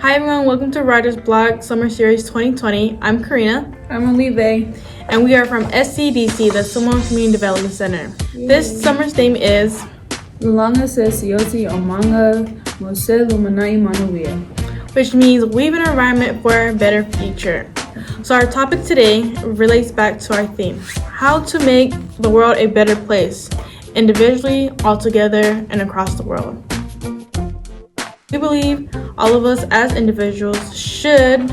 Hi everyone, welcome to Writer's Block Summer Series 2020. I'm Karina. I'm Olive. And we are from SCDC, the Samoan Community Development Center. Yay. This summer's theme is Lulanga Sesiosi Omanga Mose Lumanai Manuia, which means weave an environment for a better future. So our topic today relates back to our theme, how to make the world a better place, individually, all together, and across the world. We believe all of us as individuals should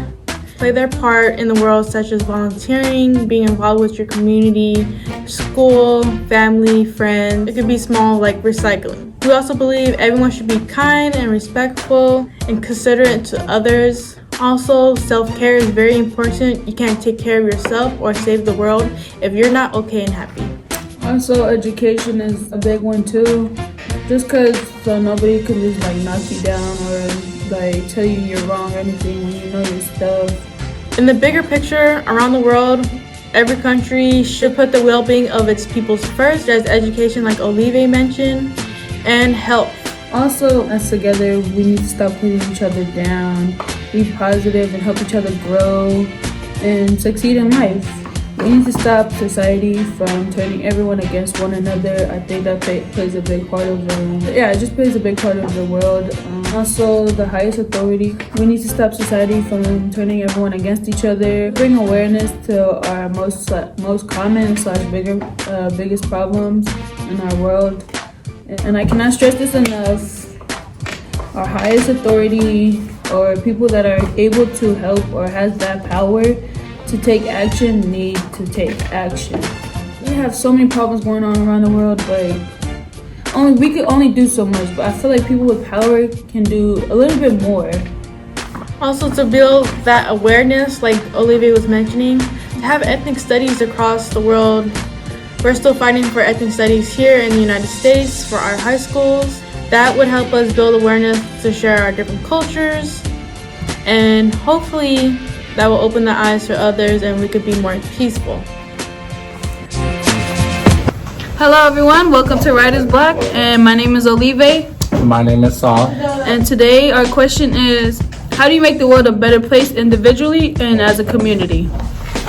play their part in the world, such as volunteering, being involved with your community, school, family, friends. It could be small, like recycling. We also believe everyone should be kind and respectful and considerate to others. Also, self-care is very important. You can't take care of yourself or save the world if you're not okay and happy. Also, education is a big one too. Just because so nobody can just knock you down or tell you you're wrong or anything when you know your stuff. In the bigger picture, around the world, every country should put the well-being of its peoples first, as education, like Olive mentioned, and health. Also, as together, we need to stop putting each other down, be positive, and help each other grow and succeed in life. We need to stop society from turning everyone against one another. I think that plays a big part of it just plays a big part of the world. Also, the highest authority. We need to stop society from turning everyone against each other. Bring awareness to our most common / biggest problems in our world. And I cannot stress this enough. Our highest authority, or people that are able to help or has that power to take action, need to take action. We have so many problems going on around the world, but we could only do so much. But I feel like people with power can do a little bit more. Also, to build that awareness, like Olivia was mentioning, to have ethnic studies across the world. We're still fighting for ethnic studies here in the United States for our high schools. That would help us build awareness to share our different cultures, and hopefully that will open the eyes for others and we could be more peaceful. Hello everyone, welcome to Writer's Block, and my name is Olive. My name is Saul. And today our question is, how do you make the world a better place individually and as a community?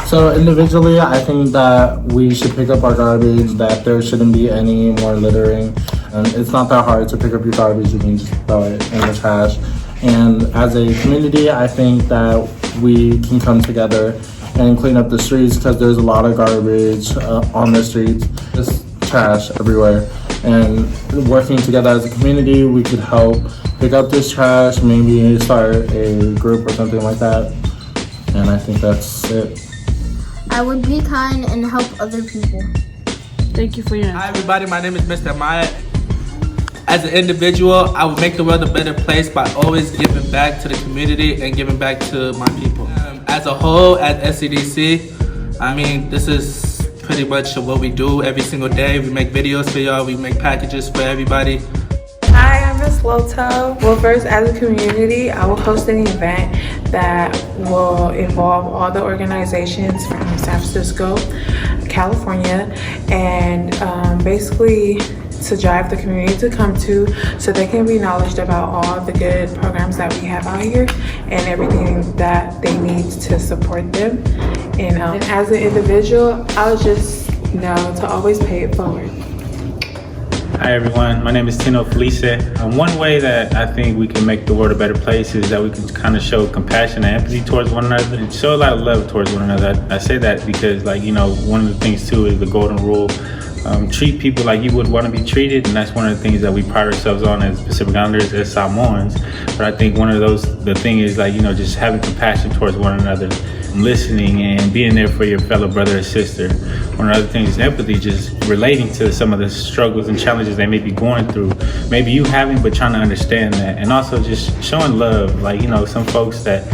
So individually, I think that we should pick up our garbage, that there shouldn't be any more littering. It's not that hard to pick up your garbage, you can just throw it in the trash. And as a community, I think that we can come together and clean up the streets, because there's a lot of garbage on the streets, just trash everywhere. And working together as a community, we could help pick up this trash, maybe start a group or something like that. And I think that's it. I would be kind and help other people. Thank you for your answer. Hi everybody, my name is Mr. Meyer. As an individual, I would make the world a better place by always giving back to the community and giving back to my people. As a whole, at SCDC, I mean, this is pretty much what we do every single day. We make videos for y'all, we make packages for everybody. Hi, I'm Miss Loto. Well, first, as a community, I will host an event that will involve all the organizations from San Francisco, California, and basically to drive the community to come to, so they can be knowledgeable about all the good programs that we have out here and everything that they need to support them. And as an individual, I would just know to always pay it forward. Hi everyone, my name is Tino Felice. One way that I think we can make the world a better place is that we can kind of show compassion and empathy towards one another and show a lot of love towards one another. I say that because one of the things too is the golden rule. Treat people like you would want to be treated, and that's one of the things that we pride ourselves on as Pacific Islanders, as Samoans. But I think the thing is just having compassion towards one another, listening and being there for your fellow brother or sister. One of the other things is empathy, just relating to some of the struggles and challenges they may be going through. Maybe you haven't, but trying to understand that. And also just showing love, some folks that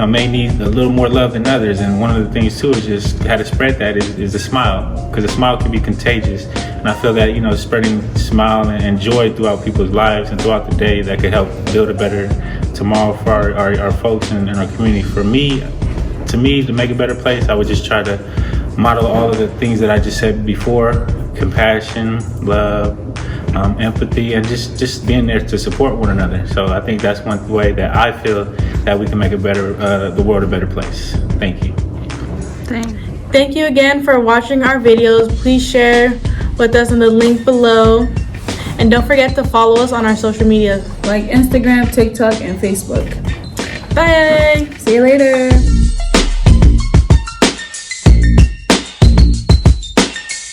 may need a little more love than others. And one of the things too is just how to spread that is a smile, because a smile can be contagious. And I feel that, spreading smile and joy throughout people's lives and throughout the day, that could help build a better tomorrow for our folks and our community. To me, to make a better place, I would just try to model all of the things that I just said before: compassion, love, empathy, and just being there to support one another. So I think that's one way that I feel that we can make the world a better place. Thank you. Thank you again for watching our videos. Please share with us in the link below. And don't forget to follow us on our social media. Like Instagram, TikTok, and Facebook. Bye! See you later.